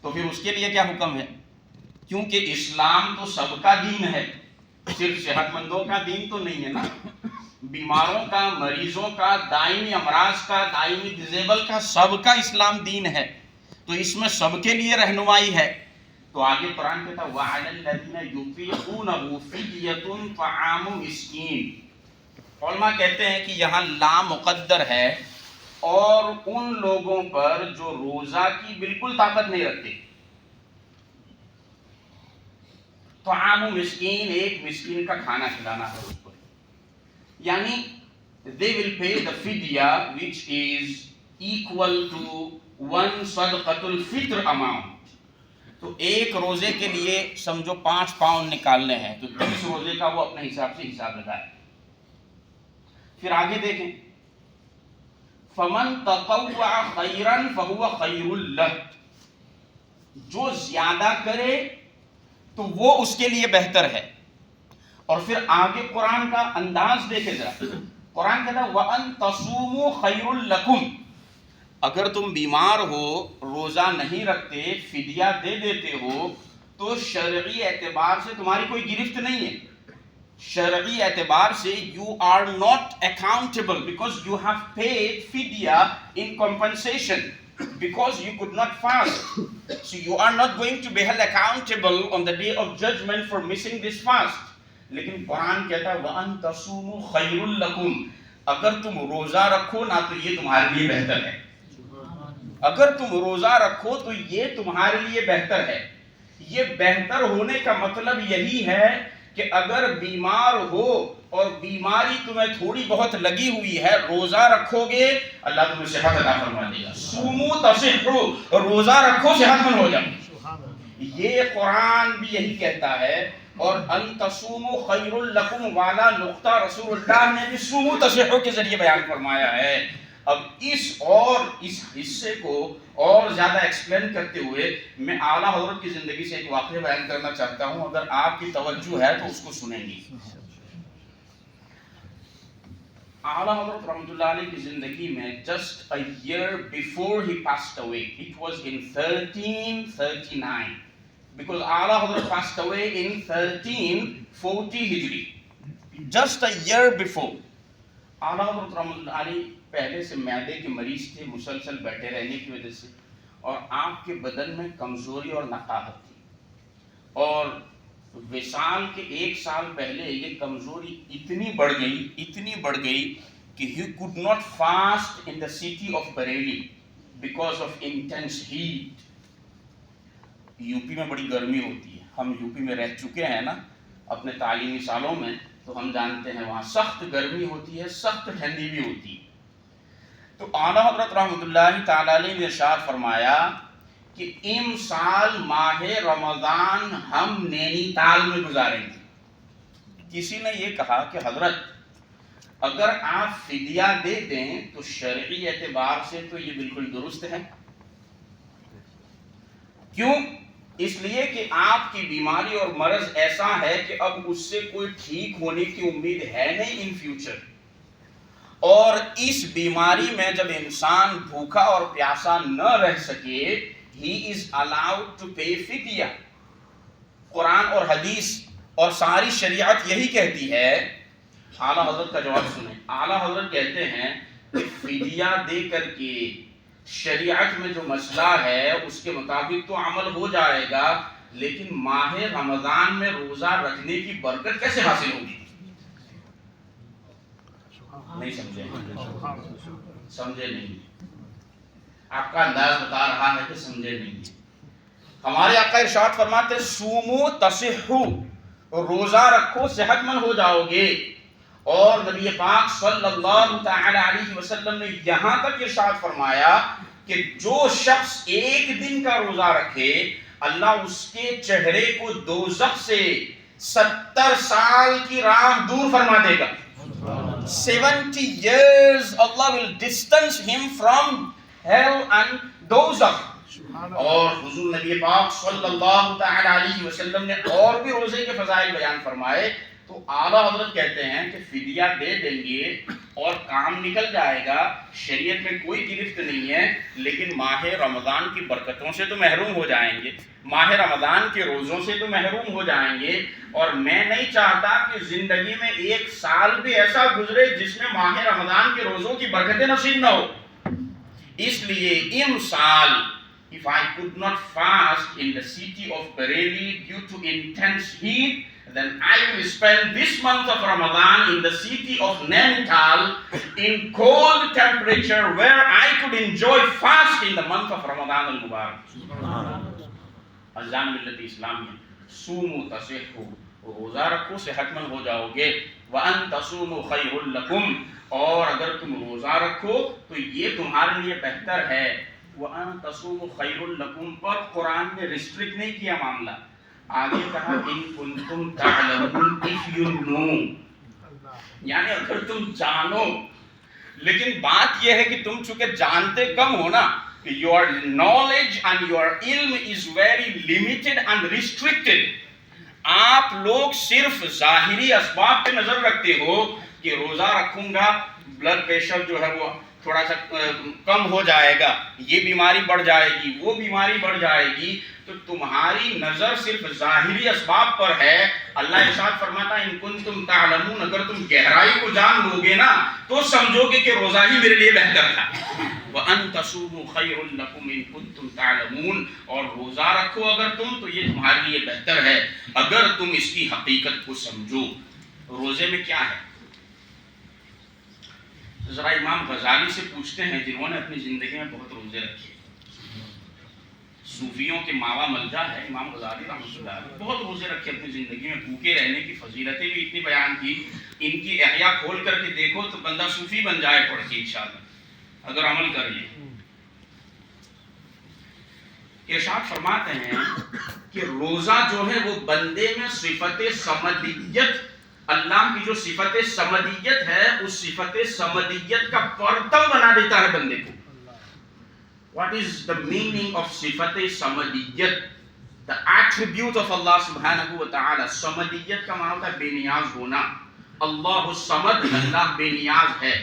تو پھر اس کے لیے کیا حکم ہے؟ کیونکہ اسلام تو سب کا دین ہے، صرف صحت مندوں کا دین تو نہیں ہے نا، بیماروں کا، مریضوں کا، دائمی امراض کا، دائمی ڈزیبل کا، سب کا اسلام دین ہے، تو اس میں سب کے لیے رہنمائی ہے۔ تو آگے قرآن کہتا ہے وَعَلَى الَّذِينَ يُطِيقُونَهُ فِدْيَةٌ طَعَامُ مِسْكِينٍ۔ علماء کہتے ہیں کہ یہاں لام مقدر ہے، اور ان لوگوں پر جو روزہ کی بالکل طاقت نہیں رکھتے، طعام مسکین، ایک مسکین کا کھانا کھلانا ہے اس کو، یعنی they will pay the fidya which is equal to one صدقۃ al-Fitr amount۔ تو ایک روزے کے لیے سمجھو 5 پاؤنڈ نکالنے ہیں، تو 30 روزے کا وہ اپنے حساب سے حساب لگائے۔ پھر آگے دیکھیں فَمَن تَطَوَّعَ خَيْرًا فَهُوَ خَيْرٌ لَهُ، جو زیادہ کرے تو وہ اس کے لیے بہتر ہے۔ اور پھر آگے قرآن کا انداز دیکھے ذرا، قرآن کہتا ہے وَأَن تَصُومُوا خَيْرٌ لَكُمْ، اگر تم بیمار ہو، روزہ نہیں رکھتے، فدیہ دے دیتے ہو، تو شرعی اعتبار سے تمہاری کوئی گرفت نہیں ہے، شرعی اعتبار سے you are not accountable because you have paid fidya in compensation because you could not fast, so you are not going to be held accountable on the day of judgment for missing this fast۔ لیکن قرآن کہتا ہے وَأَن تَصُومُوا خَيْرٌ لَكُمْ، اگر تم روزہ رکھو نا تو یہ تمہارے لیے بہتر ہے، اگر تم روزہ رکھو تو یہ تمہارے لیے بہتر ہے۔ یہ بہتر ہونے کا مطلب یہی ہے کہ اگر بیمار ہو اور بیماری تمہیں تھوڑی بہت لگی ہوئی ہے، روزہ رکھو گے اللہ تمہیں صحت عطا فرما دے گا۔ سومو تصحوا، روزہ رکھو صحت مند ہو جاؤ، یہ قرآن بھی یہی کہتا ہے۔ اور ان تصوموا خیر لکم والا نقطہ رسول اللہ نے بھی سومو تصحوا کے ذریعے بیان فرمایا ہے۔ اب اس حصے کو اور زیادہ ایکسپلین کرتے ہوئے میں اعلیٰ حضرت کی زندگی سے ایک واقعہ بیان کرنا چاہتا ہوں، اگر آپ کی توجہ ہے تو اس کو سنیں گی۔ اعلیٰ حضرت رحمۃ اللہ علیہ کی زندگی میں just a year before he passed away, it was in 1339 because اعلیٰ حضرت passed away in 1340 ہجری، just a year before۔ اعلیٰ حضرت رحمۃ اللہ علیہ پہلے سے معدے کے مریض تھے، مسلسل بیٹھے رہنے کی وجہ سے، اور آپ کے بدن میں کمزوری اور نقاہت تھی، اور وصال کے 1 سال پہلے یہ کمزوری اتنی بڑھ گئی کہ he could not fast in the city of Bareilly because of intense heat۔ U P میں بڑی گرمی ہوتی ہے، ہم یو پی میں رہ چکے ہیں نا اپنے تعلیمی سالوں میں، تو ہم جانتے ہیں وہاں سخت گرمی ہوتی ہے، سخت ٹھنڈی بھی ہوتی ہے۔ تو اعلیٰ حضرت رحمۃ اللہ تعالی علیہ نے ارشاد فرمایا کہ امسال ماہ رمضان ہم نینی تال میں گزاریں گے۔ کسی نے یہ کہا کہ حضرت اگر آپ فدیہ دے دیں تو شرعی اعتبار سے تو یہ بالکل درست ہے، کیوں؟ اس لیے کہ آپ کی بیماری اور مرض ایسا ہے کہ اب اس سے کوئی ٹھیک ہونے کی امید ہے نہیں ان فیوچر، اور اس بیماری میں جب انسان بھوکا اور پیاسا نہ رہ سکے he is allowed to pay فدیہ۔ قرآن اور حدیث اور ساری شریعت یہی کہتی ہے۔ اعلیٰ حضرت کا جواب سنیں، اعلیٰ حضرت کہتے ہیں کہ فدیہ دے کر کے شریعت میں جو مسئلہ ہے اس کے مطابق تو عمل ہو جائے گا، لیکن ماہ رمضان میں روزہ رکھنے کی برکت کیسے حاصل ہوگی؟ نہیں سمجھے نہیں، آپ کا انداز بتا رہا ہے کہ سمجھے نہیں۔ ہمارے آقا ارشاد فرماتے سومو تصحوا، روزہ رکھو صحت مند ہو جاؤ گے۔ اور نبی پاک صلی اللہ تعالی علیہ وسلم نے یہاں تک ارشاد فرمایا کہ جو شخص 1 دن کا روزہ رکھے اللہ اس کے چہرے کو دوزخ سے 70 سال کی راہ دور فرما دے گا۔ 70 years Allah will distance him from hell and dozakh۔ اور حضور نبی پاک صلی اللہ تعالی علیہ وسلم نے اور بھی روزے کے فضائل بیان فرمائے، تو اعلیٰ حضرت کہتے ہیں کہ فدیہ دے دیں گے اور کام نکل جائے گا، شریعت میں کوئی گرفت نہیں ہے، لیکن ماہ رمضان کی برکتوں سے تو محروم ہو جائیں گے، ماہ رمضان کے روزوں سے تو محروم ہو جائیں گے۔ اور میں نہیں چاہتا کہ زندگی میں ایک سال بھی ایسا گزرے جس میں ماہ رمضان کے روزوں کی برکتیں نصیب نہ ہو۔ اس لیے سال if I could not fast in the city of Bareilly due to intense heat, then I will spend this month of Ramadan in the city of Nainital in cold temperature where I could enjoy fast in the month of Ramadan al-Mubarak. اذان ملت اسلامیہ، صوموا تصحوا، روزہ رکھو صحت مند ہو جاؤ گے، وَأَن تَصُومُوا خَيْرٌ لَكُمْ، اور اگر تم روزہ رکھو تو یہ تمہارے لیے بہتر ہے۔ وَأَن تَصُومُوا خَيْرٌ لَكُمْ پر قرآن نے ریسٹرکٹ نہیں کیا معاملہ، آگے کہا إِن كُنتُمْ تَعْلَمُونَ if you know، یعنی اگر تم جانو، لیکن بات یہ ہے کہ تم چونکہ جانتے کم ہو نا، your knowledge and your ilm is very limited and restricted، آپ لوگ صرف ظاہری اسباب پہ نظر رکھتے ہو کہ روزہ رکھوں گا بلڈ پریشر جو ہے وہ تھوڑا سا کم ہو جائے گا، یہ بیماری بڑھ جائے گی، وہ بیماری بڑھ جائے گی، تو تمہاری نظر صرف ظاہری اسباب پر ہے۔ اللہ ارشاد فرماتا ہے ان کنتم تعلمون، اگر تم گہرائی کو جان لو گے نا تو سمجھو گے کہ روزہ ہی میرے لیے بہتر تھا۔ وَأَن تَصُومُوا خَيْرٌ لَكُمْ إِن كُنتُمْ تَعْلَمُونَ، اور روزہ رکھو اگر تم تو یہ تمہارے لیے بہتر ہے اگر تم اس کی حقیقت کو سمجھو۔ روزے میں کیا ہے؟ ذرا امام غزالی سے پوچھتے ہیں جنہوں نے اپنی زندگی میں بہت روزے رکھے، صوفیوں کے ماوا ملجا ہے امام غزالی رحمۃ اللہ علیہ، بہت روزے رکھے اپنی زندگی میں، بھوکے رہنے کی فضیلتیں بھی اتنی بیان کی، ان کی احیا کھول کر کے دیکھو تو بندہ صوفی بن جائے پڑھ کے انشاءاللہ اگر عمل کر لے۔ ارشاد فرماتے ہیں کہ روزہ جو ہے وہ بندے میں صفت صمدیت، اللہ کی جو صفت صمدیت ہے اس صفت صمدیت کا پرتو بنا دیتا ہے بندے کو۔ What is the meaning of صفت صمدیت؟ The attribute of Allah subhanahu wa ta'ala۔ صمدیت کا معنی ہوتا ہے بے نیاز ہونا۔ اللہ الصمد، اللہ بے نیاز ہے،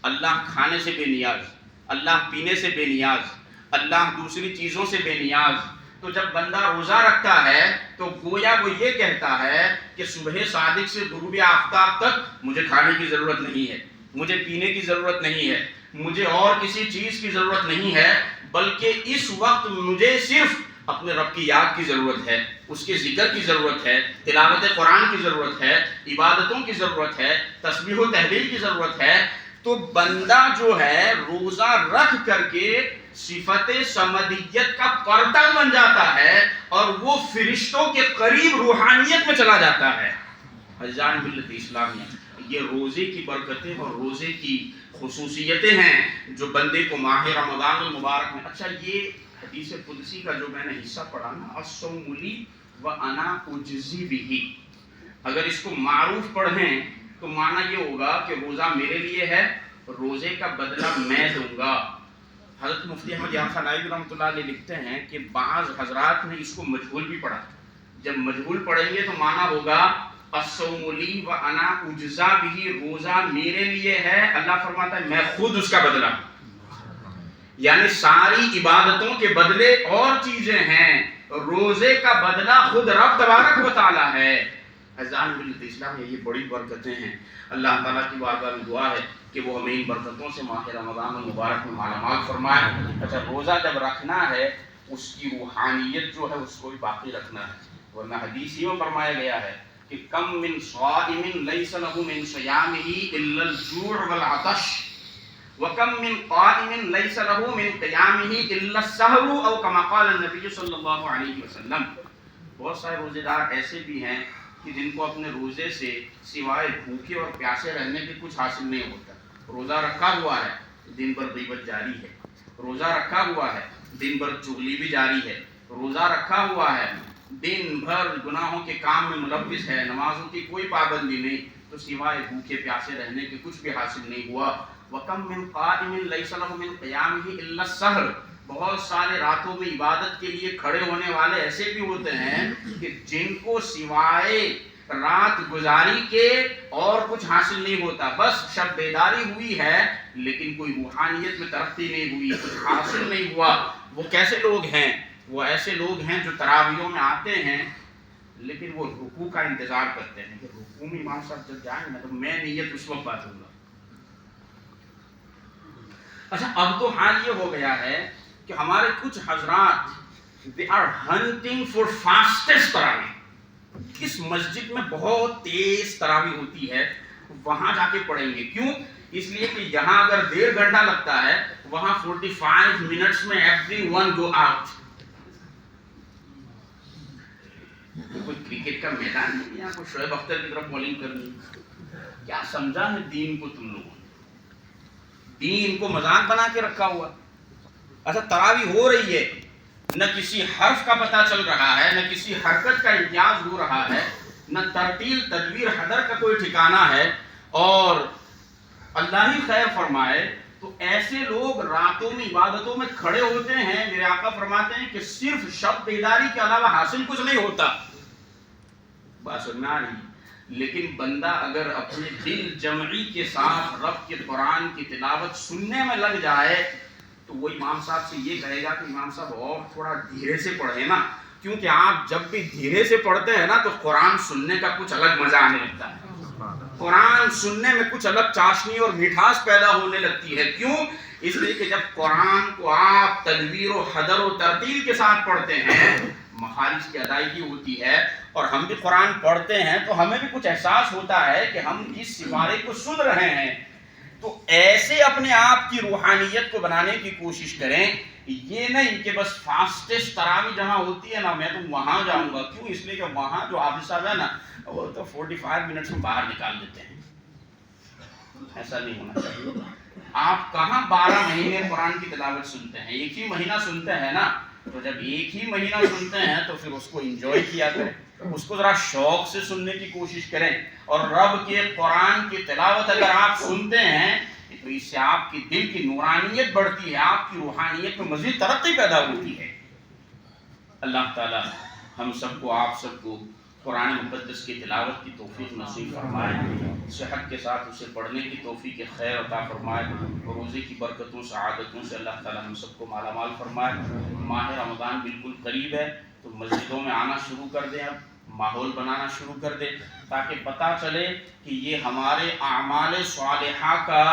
اللہ کھانے سے بے نیاز، اللہ پینے سے بے نیاز، اللہ دوسری چیزوں سے بے نیاز۔ تو جب بندہ روزہ رکھتا ہے تو گویا وہ یہ کہتا ہے کہ صبح صادق سے غروب آفتاب تک مجھے کھانے کی ضرورت نہیں ہے، مجھے پینے کی ضرورت نہیں ہے، مجھے اور کسی چیز کی ضرورت نہیں ہے، بلکہ اس وقت مجھے صرف اپنے رب کی یاد کی ضرورت ہے، اس کے ذکر کی ضرورت ہے، تلاوت قرآن کی ضرورت ہے، عبادتوں کی ضرورت ہے، تسبیح و تحلیل کی ضرورت ہے۔ تو بندہ جو ہے روزہ رکھ کر کے صفت صمدیت کا پرتو بن جاتا ہے اور وہ فرشتوں کے قریب روحانیت میں چلا جاتا ہے۔ عزیزان ملت اسلامیہ، یہ روزے کی برکتیں اور روزے کی خصوصیتیں ہیں جو بندے کو ماہ رمضان المبارک میں۔ اچھا، یہ حدیث قدسی کا جو میں نے حصہ پڑھا نا، الصوم لی وانا اجزی بہ، اگر اس کو معروف پڑھیں تو معنی یہ ہوگا کہ روزہ میرے لیے ہے، روزے کا بدلہ میں دوں گا۔ حضرت مفتی احمد یار خان نائب رحمۃ اللہ علیہ لکھتے ہیں کہ بعض حضرات نے اس کو مجہول بھی پڑھا، جب مجہول پڑھیں گے تو معنی ہوگا الصوم لی وانا اجزا بہ، روزہ میرے لیے ہے، اللہ فرماتا ہے میں خود اس کا بدلہ، یعنی ساری عبادتوں کے بدلے اور چیزیں ہیں، روزے کا بدلہ خود رب تبارک و تعالی ہے۔ اذان ملت اسلام، یہ بڑی برکتیں ہیں، اللہ تعالیٰ کی بارگاہ میں دعا ہے کہ وہ ہمیں ان برکتوں سے ماہ رمضان المبارک میں مالا مال فرمائے۔ اچھا، روزہ جب رکھنا ہے اس کی روحانیت جو ہے اس کو بھی باقی رکھنا ہے، ورنہ حدیث ہی میں فرمایا گیا ہے کہ کم من صائم لیس لہ من صیامہ الا الجوع والعطش، وکم من قائم لیس لہ من قیامہ الا السہر، او کما قال النبی صلی اللہ علیہ وسلم۔ بہت سارے روزے دار ایسے بھی ہیں کہ جن کو اپنے روزے سے سوائے بھوکے اور پیاسے رہنے کے کچھ حاصل نہیں ہوتا۔ روزہ رکھا ہوا ہے، دن بھر غیبت جاری ہے، روزہ رکھا ہوا ہے، دن بھر چغلی بھی جاری ہے، روزہ رکھا ہوا ہے، دن بھر گناہوں کے کام میں ملوث ہے، نمازوں کی کوئی پابندی نہیں، تو سوائے بھوکے پیاسے رہنے کے کچھ بھی حاصل نہیں ہوا۔ وَكَم مِّن قَائِمٍ لَيْسَ لَهُ مِن قِيَامِهِ إِلَّا السَّهْرُ، بہت سارے راتوں میں عبادت کے لیے کھڑے ہونے والے ایسے بھی ہوتے ہیں کہ جن کو سوائے رات گزاری کے اور کچھ حاصل نہیں ہوتا، بس شب بیداری ہوئی ہے لیکن کوئی روحانیت میں ترقی نہیں ہوئی، کچھ حاصل نہیں ہوا۔ وہ کیسے لوگ ہیں؟ وہ ایسے لوگ ہیں جو تراویحوں میں آتے ہیں لیکن وہ رکوع کا انتظار کرتے ہیں کہ رکوع میں امام صاحب جب جائیں نا تو میں نیت اس وقت بات ہوگا۔ اچھا، اب تو حال یہ ہو گیا ہے کہ ہمارے کچھ حضرات they are hunting for fastest تراویح، اس مسجد میں بہت تیز تراویح ہوتی ہے وہاں جا کے پڑھیں گے۔ کیوں؟ اس لیے کہ یہاں اگر 1.5 گھنٹہ لگتا ہے وہاں 45 منٹس میں ایوری ون گو آؤٹ۔ کوئی کرکٹ کا میدان نہیں، یہاں کوئی شعیب اختر کی طرف بولنگ کرنی۔ کیا سمجھا ہے دین کو تم لوگوں نے؟ دین کو مذاق بنا کے رکھا ہوا۔ اچھا، تراویح ہو رہی ہے، نہ کسی حرف کا پتہ چل رہا ہے، نہ کسی حرکت کا امتیاز ہو رہا ہے، نہ ترتیل تدبیر حضر کا کوئی ٹھکانہ ہے، اور اللہ ہی خیر فرمائے تو ایسے لوگ راتوں میں عبادتوں میں کھڑے ہوتے ہیں، میرے آقا فرماتے ہیں کہ صرف شب بیداری کے علاوہ حاصل کچھ نہیں ہوتا۔ بات سننا رہی، لیکن بندہ اگر اپنے دل جمعی کے ساتھ رب کے قرآن کی تلاوت سننے میں لگ جائے تو وہ امام صاحب سے یہ کہے گا کہ امام صاحب اور تھوڑا دھیرے سے پڑھیں نا، کیونکہ آپ جب بھی دھیرے سے پڑھتے ہیں نا تو قرآن سننے کا کچھ الگ مزہ آنے لگتا ہے، قرآن سننے میں کچھ الگ چاشنی اور مٹھاس پیدا ہونے لگتی ہے۔ کیوں؟ اس لیے کہ جب قرآن کو آپ تدبیر و حضر و ترتیل کے ساتھ پڑھتے ہیں، مخارج کی ادائیگی ہوتی ہے، اور ہم بھی قرآن پڑھتے ہیں تو ہمیں بھی کچھ احساس ہوتا ہے کہ ہم اس سپارے کو سن رہے ہیں۔ تو ایسے اپنے آپ کی روحانیت کو بنانے کی کوشش کریں، یہ نہیں کہ بس فاسٹسٹ تراویح جہاں ہوتی ہے نا میں تو وہاں جاؤں گا۔ کیوں؟ اس لیے کہ وہاں جو حافظ صاحب ہے نا وہ تو 45 منٹس میں باہر نکال دیتے ہیں۔ ایسا نہیں ہونا چاہیے۔ آپ کہاں 12 مہینے قرآن کی تلاوت سنتے ہیں؟ ایک ہی مہینہ سنتے ہیں نا، تو جب ایک ہی مہینہ سنتے ہیں تو پھر اس کو انجوائے کیا کریں، اس کو ذرا شوق سے سننے کی کوشش کریں، اور رب کے قرآن کی تلاوت اگر آپ سنتے ہیں تو اس سے آپ کی دل کی نورانیت بڑھتی ہے، آپ کی روحانیت میں مزید ترقی پیدا ہوتی ہے۔ اللہ تعالی ہم سب کو، آپ سب کو قرآن مقدس کی تلاوت کی توفیق نصیب فرمائے، صحت کے ساتھ اسے پڑھنے کی توفیق خیر عطا فرمائے، روزے کی برکتوں سعادتوں سے اللہ تعالی ہم سب کو مالا مال فرمائے۔ ماہ رمضان بالکل قریب ہے تو مسجدوں میں آنا شروع کر دیں، اب ماحول بنانا شروع کر دیں تاکہ پتہ چلے کہ یہ ہمارے اعمال صالحہ کا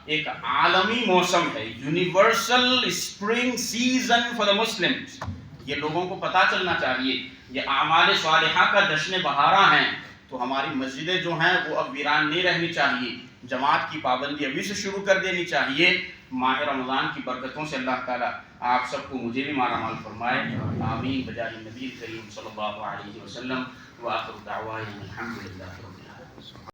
ایک عالمی موسم ہے، universal spring season for the Muslims. یہ لوگوں کو پتہ چلنا چاہیے، یہ اعمال صالحہ کا جشن بہارا ہیں، تو ہماری مسجدیں جو ہیں وہ اب ویران نہیں رہنی چاہیے، جماعت کی پابندی ابھی سے شروع کر دینی چاہیے۔ ماہ رمضان کی برکتوں سے اللہ تعالیٰ آپ سب کو، مجھے بھی مالا مال فرمائے، آمین بجاہ نبی کریم صلی اللہ علیہ وسلم، وآخر دعوانا الحمدللہ رب العالمین۔